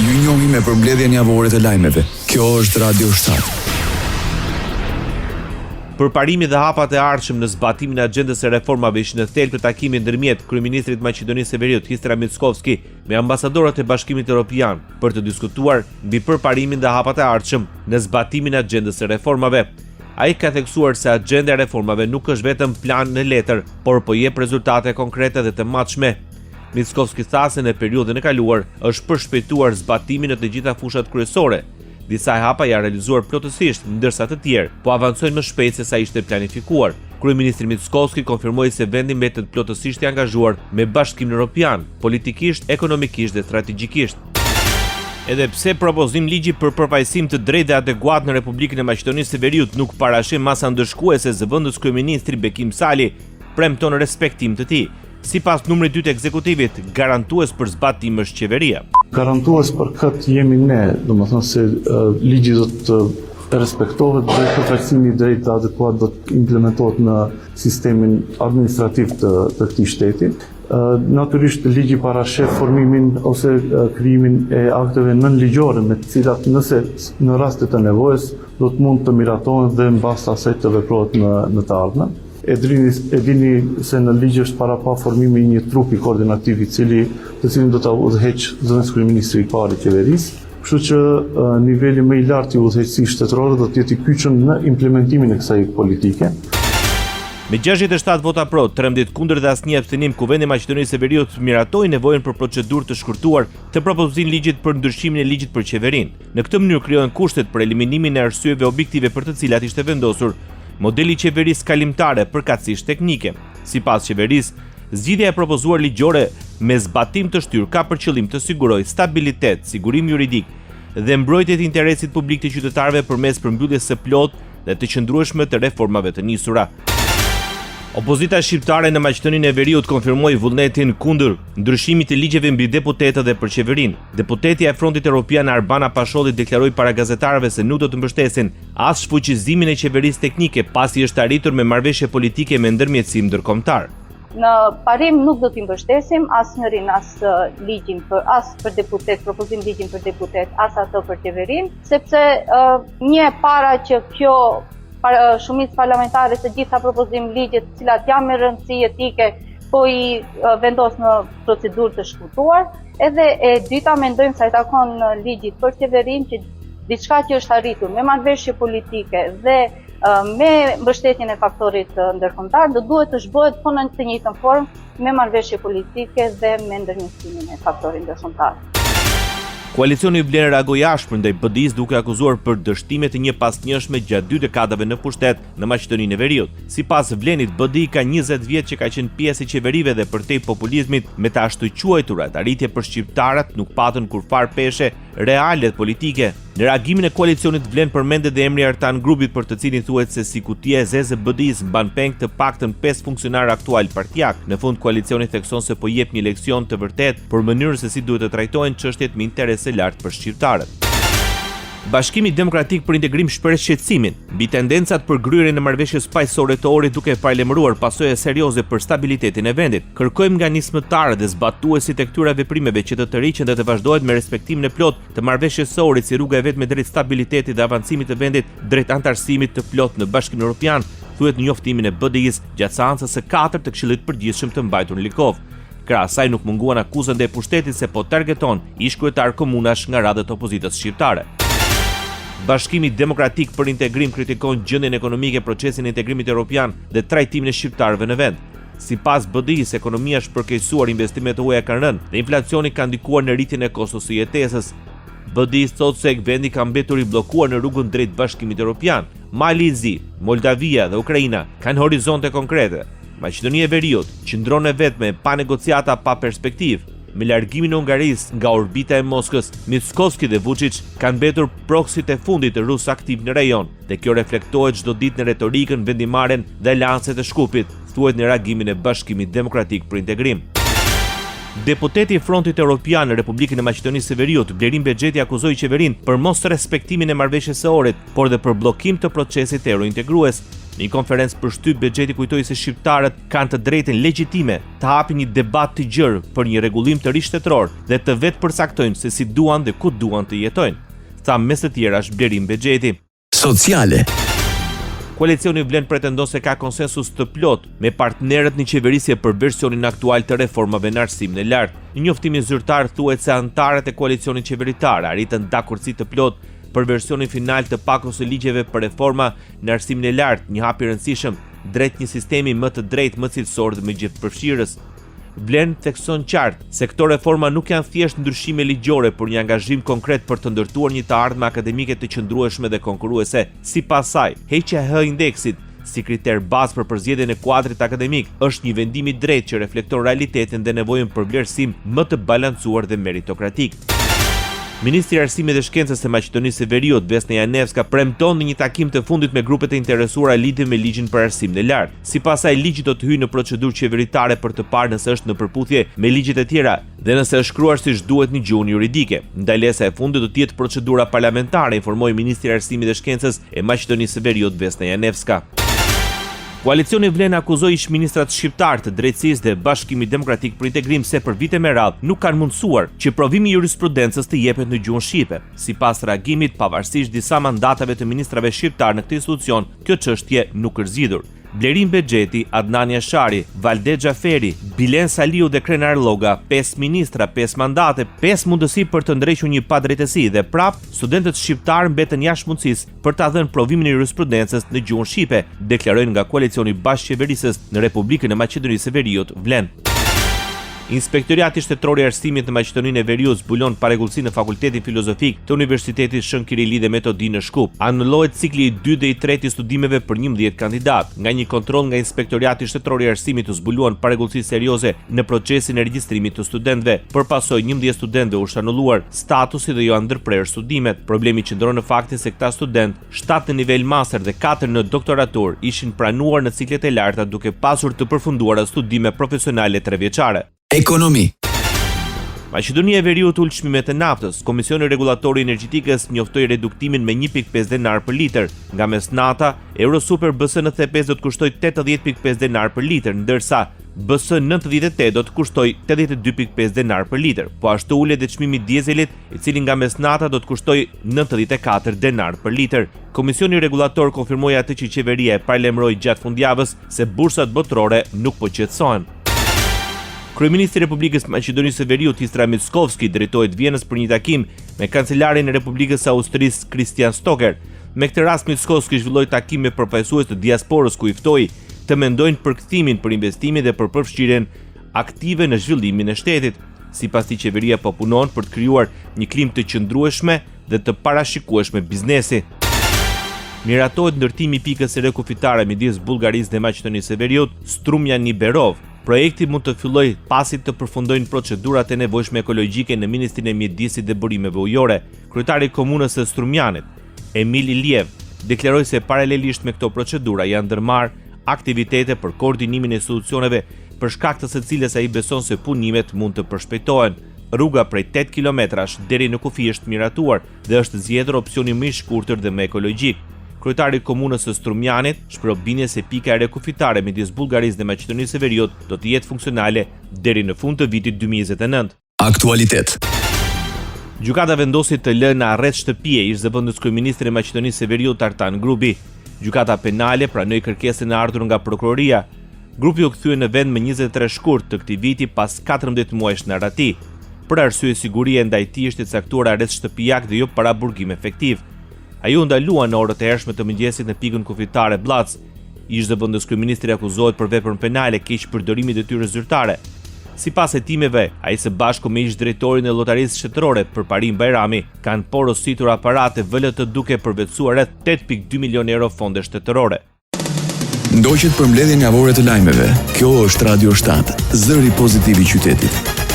Ju njohim me përmbledhjen javore të lajmeve. Kjo është Radio 7. Përparimi dhe hapat e ardhshëm në zbatimin e agjendës së reformave ishin në thelb të takimit ndërmjet kryeministrit Maqedonisë së Veriut Histra Mickovski me ambasadorët e Bashkimit Evropian për të diskutuar mbi përparimin dhe hapat e ardhshëm në zbatimin e agjendës së reformave. Ai ka theksuar se agjenda e reformave nuk është vetëm plan në letër, por po jep rezultate konkrete dhe të matshme. Mickovski tha se në periudhën e kaluar është përshpejtuar zbatimin në të gjitha fushat kryesore. Disa hapa janë realizuar plotësisht, ndërsa të tjerë po avancojnë më shpejt se sa ishte planifikuar. Kryeministri Mickovski konfirmoi se vendi mbetet plotësisht i angazhuar me Bashkimin Evropian, politikisht, ekonomikisht dhe strategjikisht. Edhe pse propozim ligji për përfaqësim të drejtë dhe adekuat në Republikën e Maqedonisë së Veriut nuk parashih masa ndëshkuese zëvendës kryeministri Bekim Sali, premton respektim të tij. Sipas numrit 2 të ekzekutivit, garantues për zbatim është qeveria. Garantues për këtë jemi ne, domethënë se ligji do të respektohet dhe përfaqësimi i drejtë dhe adekuat do të implementohet në sistemin administrativ të këtij shteti. Natyrisht ligji parashef formimin ose krijimin e akteve nënligjore me të cilat nëse në rastet e nevojës do të mund të miratohen dhe mbas asaj të veprohet në të ardhmen. E dini se në ligj është parapa formimi i një trupi koordinativ të cilin do ta udhëheqë zëvendës kryeministri i parë i qeverisë. Kështu që niveli më i lartë i udhëheqësisë shtetërore do të jetë i kyçur në implementimin e kësaj politike. Me 67 vota pro, 13 kundër dhe asnjë abstenim, Kuvendi i Maqedonisë së Veriut miratoi nevojën për procedurë të shkurtuar të propozimit ligjit për ndryshimin e ligjit për qeverinë. Në këtë mënyrë krijohen kushtet për eliminimin e arsyeve objektive për të cilat ishte vendosur modeli i qeverisë kalimtare përkatësisht teknike. Sipas qeverisë, zgjidhja e propozuar ligjore me zbatim të shtyrë ka për qëllim të sigurojë stabilitet, sigurim juridik dhe mbrojtje të interesit publik të qytetarëve përmes përmbylljes së plotë dhe të qëndrueshme të reformave të nisura. Opozita shqiptare në Maqedoninë e Veriut konfirmoi vullnetin kundër ndryshimit të ligjeve mbi deputetët dhe për qeverinë. Deputetja e Frontit Evropian Arbana Pasholli deklaroi para gazetarëve se nuk do të mbështesin as shfuqizimin e qeverisë teknike pasi është arritur me marrëveshje politike me ndërmjetësim ndërkombëtar. Në parim nuk do t'i mbështesim asnjërin as ligjin për deputet, propozim ligjin për deputet, as ato për qeverinë, sepse një para që kjo shumicë parlamentare të gjitha propozim ligjet të cilat janë me rëndësi etike po i vendos në procedurë të shkurtuar, edhe e dyta mendojmë se ai takon ligjit për qeverinë që diçka që është arritur me marrëveshje politike dhe me mbështetjen e faktorit ndërkombëtar do duhet të zhbohet po në të njëjtën formë me marrëveshje politike dhe me ndërmjetësimin e faktorit ndërkombëtar. Koalicioni i vlen reagoi ashpër ndaj BDI-s duke akuzuar për dështime të njëpasnjëshme gjatë 2 dekadave në pushtet në Maqedoninë e Veriut. Sipas Vlenit, BDI ka 20 vjet që ka qenë pjesë e qeverive dhe përtej populizmit me të ashtu quajturat arritje për shqiptarët nuk patën kurfar peshe reale politike. Në reagimin e koalicionit Vlen përmendet dhe emri Artan Grupit për të cilin thuhet se si kutia e zezë e BDI-s mban peng të paktën 5 funksionarë aktual partijak. Në fund koalicioni thekson se po jep një leksion të vërtet për mënyrën se si duhet të trajtohen çështjet me interese lartë për shqiptarët. Bashkimi Demokratik për Integrim shpreh shqetësimin mbi tendencat për gryerjen e marrëveshjes paqësore të orit duke paralajmëruar pasojë serioze për stabilitetin e vendit. Kërkojmë nga nismëtarët dhe zbatuesit e këtyre veprimeve që të tërhiqen dhe të vazhdohet me respektimin e plotë të marrëveshjes së orit si rruga e vetme drejt stabilitetit dhe avancimit të vendit drejt antarësimit të plotë në Bashkimin Evropian, thuhet në njoftimin e BDI-s gjatë seancës së 4 të Këshillit Përgjithshëm të mbajtur në Likov. Krahas asaj nuk munguan akuzën ndaj pushtetit se po targeton ish kryetar komunash nga radhët e opozitës shqiptare. Bashkimi Demokratik për Integrim kritikon gjendjen ekonomike, procesin e integrimit evropian dhe trajtimin e shqiptarëve në vend. Sipas BDI-s, ekonomia është përkeqësuar, investimet e huaja kanë rënë dhe inflacioni ka ndikuar në rritjen e kostos së jetesës. BDI-s thotë se vendi ka mbetur i bllokuar në rrugën drejt Bashkimit Evropian. Mali i Zi, Moldavia dhe Ukraina kanë horizonte konkrete. Maqedonia e Veriut qëndron e vetme pa negociata pa perspektivë. Me largimin e Hungarisë nga orbita e Moskës, Mickovski dhe Vučić kanë mbetur proksit e fundit të rusë aktiv në rajon, dhe kjo reflektohet çdo ditë në retorikën vendimaren dhe lancet e Shkupit, thuhet në reagimin e Bashkimit Demokratik për Integrim. Deputeti i Frontit Evropian në Republikën e Maqedonisë së Veriut, Blerim Bexheti, akuzoi qeverinë për mos respektimin e marrëveshjes së orit, por dhe për bllokim të procesit eurointegrues. Në një konferencë për shtyp Bexheti kujtoi se shqiptarët kanë të drejtën legjitime të hapin një debat të gjerë për një rregullim të ri shtetëror dhe të vetë përcaktojnë se si duan dhe ku duan të jetojnë, tha mes të tjerash Blerim Bexheti. Sociale. Koalicioni Vlen pretendon se ka konsensus të plot me partnerët në qeverisje për versionin aktual të reformave në arsimin e lartë. Në njoftimin zyrtar thuhet se anëtarët e koalicionit qeveritar arritën dakordsi të plot për versionin final të pakos së ligjeve për reforma në arsimin e lartë, një hap i rëndësishëm drejt një sistemi më të drejtë, më cilësor dhe më gjithëpërfshirës. Vlen thekson qartë se këto reforma nuk janë thjesht ndryshime ligjore, por një angazhim konkret për të ndërtuar një të ardhme akademike të qëndrueshme dhe konkurruese. Sipas saj, heqja e h-indeksit si kriter bazë për përzgjedhjen e kuadrit akademik është një vendim i drejtë që reflekton realitetin dhe nevojën për vlerësim më të balancuar dhe meritokratik. Ministri i Arsimit dhe Shkencës së Maqedonisë së Veriut, Vesna Janevska, premton në një takim të fundit me grupet e interesuara lidhur me ligjin për arsimin e lartë. Sipas saj, ligji do të hyjë në procedurë qeveritare për të parë nëse është në përputhje me ligjet e tjera dhe nëse është shkruar siç duhet në gjuhën juridike. Ndalesa e fundit do të jetë procedura parlamentare, informoi Ministri i Arsimit dhe Shkencës e Maqedonisë së Veriut, Vesna Janevska. Koalicioni Vlen akuzoi ish-ministrat shqiptar të drejtësisë dhe Bashkimit Demokratik për Integrim se për vite me radhë nuk kanë mundësuar që provimi i jurisprudencës të jepet në gjuhën shqipe. Sipas reagimit, pavarësisht disa mandatave të ministrave shqiptar në këtë institucion, kjo çështje nuk është zgjidhur. Blerim Bexheti, Adnan Jashari, Valde Xhaferi, Bilen Saliu dhe Krenar Lloga, 5 ministra, 5 mandate, 5 mundësi për të ndrejtur një padrejtësi dhe prap studentët shqiptar mbeten jashtë mundësisë për ta dhënë provimin e jurisprudencës në gjuhën shqipe, deklarojnë nga koalicioni bashkëqeverisës në Republikën e Maqedonisë së Veriut, Vlen. Inspektoriati Shtetëror i Arsimit në Maqedoninë e Veriut zbulon paregullsi në Fakultetin Filozofik të Universitetit Shën Kirili dhe Metodi në Shkup. Anullohet cikli i 2 dhe i 3 i studimeve për 11 kandidat. Nga një kontroll nga Inspektoriati Shtetëror i Arsimit u zbuluan paregullsi serioze në procesin e regjistrimit të studentëve. Përpasoj 11 studentëve u anulluar statusi dhe jo ndërprerë studimet. Problemi qëndron në faktin se këta studentë, 7 në nivel master dhe 4 në doktoratur, ishin pranuar në ciklet e larta duke pasur të përfunduara studime profesionale 3 vjeçare. Ekonomi. Maqedonia e Veriut ul çmimet e naftës. Komisioni Rregullatori i Energjetikës njoftoi reduktimin me 1.5 denar për litër. Nga mesnata, Eurosuper BS95 do të kushtoj 80.5 denar për litër, ndërsa BS98 do të kushtoj 82.5 denar për litër. Po ashtu ulet edhe çmimi i dizelit, i cili nga mesnata do të kushtoj 94 denar për litër. Komisioni Rregullator konfirmoi atë që qeveria e paralajmëroi gjatë fundjavës se bursat botërore nuk po qetësohen. Kryeministri i Republikës Maqedonisë së Veriut, Istra Mickovski, drejtohet Vienës për një takim me kancelarin e Republikës së Austrisë, Christian Stocker. Me këtë rast Mickovski zhvilloi takim me përfaqësues të diasporës ku i ftoi të mendojnë për kthimin për investimin dhe për përfshirjen aktive në zhvillimin e shtetit. Sipas tij, qeveria po punon për të krijuar një klim të qëndrueshme dhe të parashikueshme biznesi. Miratohet ndërtimi i pikës së re kufitare midis Bullgarisë dhe Maqedonisë së Veriut, Strumjani-Berov. Projekti mund të fillojë pasi të përfundojnë procedurat e nevojshme ekologjike në Ministrinë e Mjedisit dhe Burimeve Ujore. Kryetari i komunës së Strumjanit, Emil Iliev, deklaroi se paralelisht me këto procedura janë ndërmarrë aktivitete për koordinimin e institucioneve për shkak të secilës ai beson se punimet mund të përshpejtohen. Rruga prej 8 kilometrash deri në kufi është miratuar dhe është zgjedhur opsioni më i shkurtër dhe më ekologjik. Kryetari i komunës së Strumjanit shpreh bindje se pika e rekufitare midis Bullgarisë dhe Maqedonisë së Veriut do të jetë funksionale deri në fund të vitit 2029. Aktualitet. Gjykata vendosi të lënë në arrest shtëpie ish-zëvendës kryeministrit të Maqedonisë së Veriut Artan Grupi. Gjykata penale pranoi kërkesën e ardhur nga prokuroria. Grupi u kthye në vend më 23 shkurt të këtij viti pas 14 muajsh në rati. Për arsye sigurie ndaj tij është i caktuar arrest shtëpiak dhe jo paraburgim efektiv. Ai u ndalua në orët e hershme të mëngjesit në pikën kufitare Blac. Ish-zëvendës kryeministri akuzohet për veprën penale keq përdorimi detyrës zyrtare. Sipas hetimeve, ai së bashku me ish-drejtorin e llotarisë shtetërore Përparim Bajrami kanë porositur aparate VLT duke përvetësuar rreth 8.2 milion euro fonde shtetërore. Ndoqët për mbledhjen javore të lajmeve. Kjo është Radio 7, zëri pozitiv i qytetit.